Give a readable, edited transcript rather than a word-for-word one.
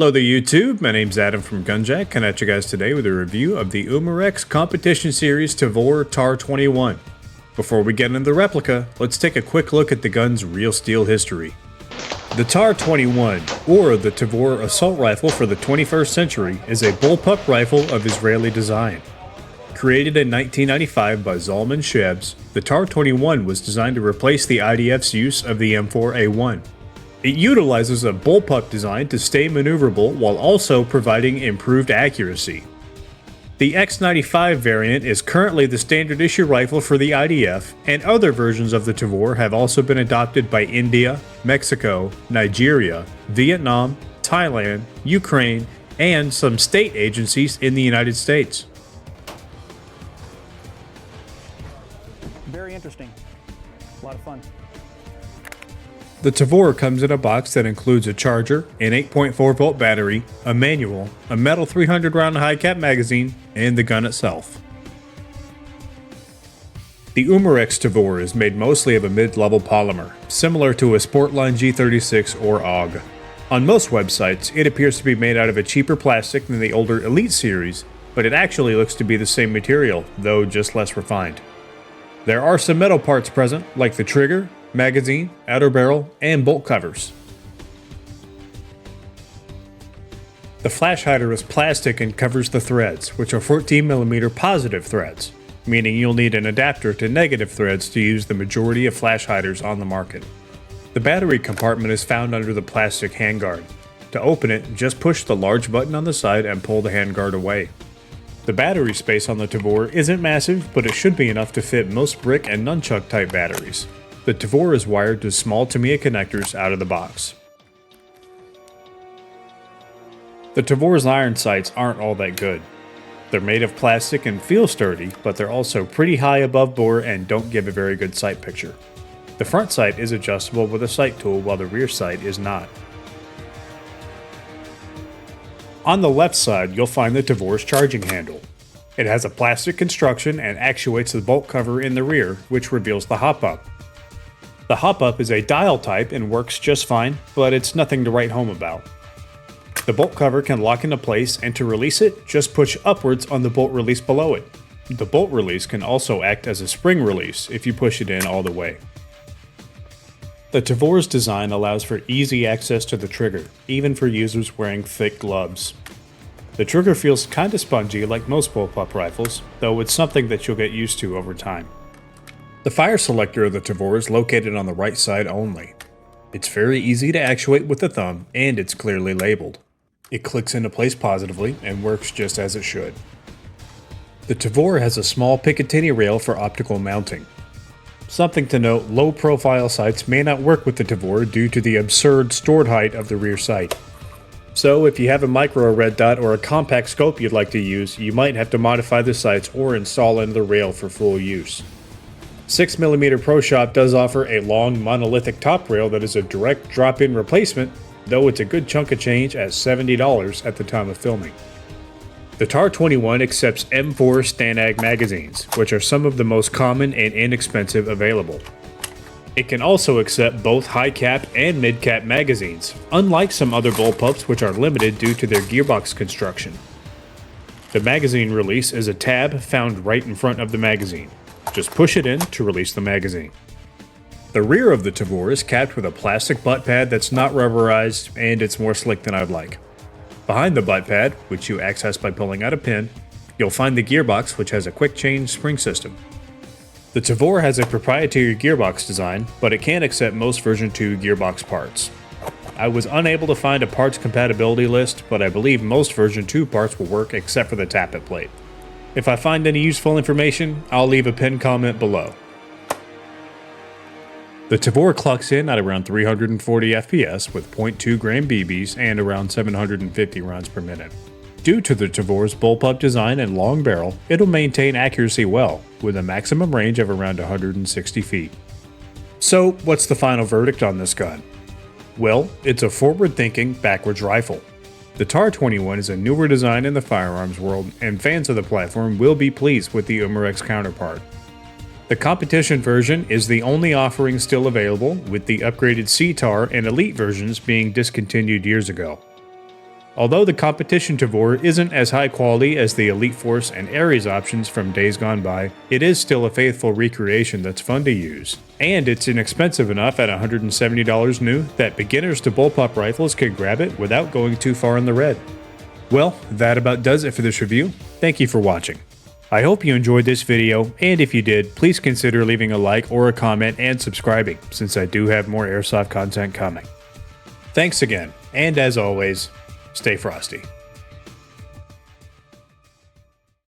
Hello there YouTube, my name's Adam from Gunjack, coming at you guys today with a review of the Umarex competition series Tavor TAR-21. Before we get into the replica, let's take a quick look at the gun's real steel history. The TAR-21, or the Tavor assault rifle for the 21st century, is a bullpup rifle of Israeli design. Created in 1995 by Zalman Shebs, the TAR-21 was designed to replace the IDF's use of the M4A1. It utilizes a bullpup design to stay maneuverable while also providing improved accuracy. The X95 variant is currently the standard issue rifle for the IDF, and other versions of the Tavor have also been adopted by India, Mexico, Nigeria, Vietnam, Thailand, Ukraine, and some state agencies in the United States. Very interesting. A lot of fun. The Tavor comes in a box that includes a charger, an 8.4 volt battery, a manual, a metal 300 round high cap magazine, and the gun itself. The Umarex Tavor is made mostly of a mid-level polymer, similar to a Sportline G36 or AUG. On most websites, it appears to be made out of a cheaper plastic than the older Elite series, but it actually looks to be the same material, though just less refined. There are some metal parts present, like the trigger, magazine, outer barrel, and bolt covers. The flash hider is plastic and covers the threads, which are 14mm positive threads, meaning you'll need an adapter to negative threads to use the majority of flash hiders on the market. The battery compartment is found under the plastic handguard. To open it, just push the large button on the side and pull the handguard away. The battery space on the Tavor isn't massive, but it should be enough to fit most brick and nunchuck type batteries. The Tavor is wired to small Tamiya connectors out of the box. The Tavor's iron sights aren't all that good. They're made of plastic and feel sturdy, but they're also pretty high above bore and don't give a very good sight picture. The front sight is adjustable with a sight tool while the rear sight is not. On the left side, you'll find the Tavor's charging handle. It has a plastic construction and actuates the bolt cover in the rear, which reveals the hop-up. The hop-up is a dial type and works just fine, but it's nothing to write home about. The bolt cover can lock into place, and to release it, just push upwards on the bolt release below it. The bolt release can also act as a spring release if you push it in all the way. The Tavor's design allows for easy access to the trigger, even for users wearing thick gloves. The trigger feels kinda spongy like most bullpup rifles, though it's something that you'll get used to over time. The fire selector of the Tavor is located on the right side only. It's very easy to actuate with the thumb, and it's clearly labeled. It clicks into place positively and works just as it should. The Tavor has a small Picatinny rail for optical mounting. Something to note, low-profile sights may not work with the Tavor due to the absurd stored height of the rear sight. So if you have a micro red dot or a compact scope you'd like to use, you might have to modify the sights or install into the rail for full use. 6mm Pro Shop does offer a long monolithic top rail that is a direct drop-in replacement, though it's a good chunk of change at $70 at the time of filming. The TAR-21 accepts M4 Stanag magazines, which are some of the most common and inexpensive available. It can also accept both high cap and mid cap magazines, unlike some other bullpups which are limited due to their gearbox construction. The magazine release is a tab found right in front of the magazine. Just push it in to release the magazine. The rear of the Tavor is capped with a plastic butt pad that's not rubberized, and it's more slick than I'd like. Behind the butt pad, which you access by pulling out a pin, you'll find the gearbox, which has a quick change spring system. The Tavor has a proprietary gearbox design, but it can accept most version 2 gearbox parts. I was unable to find a parts compatibility list, but I believe most version 2 parts will work except for the tappet plate. If I find any useful information, I'll leave a pinned comment below. The Tavor clocks in at around 340 FPS with 0.2 gram BBs and around 750 rounds per minute. Due to the Tavor's bullpup design and long barrel, it'll maintain accuracy well, with a maximum range of around 160 feet. So, what's the final verdict on this gun? Well, it's a forward-thinking, backwards rifle. The TAR-21 is a newer design in the firearms world, and fans of the platform will be pleased with the Umarex counterpart. The competition version is the only offering still available, with the upgraded CTAR and Elite versions being discontinued years ago. Although the competition Tavor isn't as high quality as the Elite Force and Ares options from days gone by, it is still a faithful recreation that's fun to use. And it's inexpensive enough at $170 new that beginners to bullpup rifles can grab it without going too far in the red. Well, that about does it for this review. Thank you for watching. I hope you enjoyed this video, and if you did, please consider leaving a like or a comment and subscribing, since I do have more Airsoft content coming. Thanks again, and as always, stay frosty.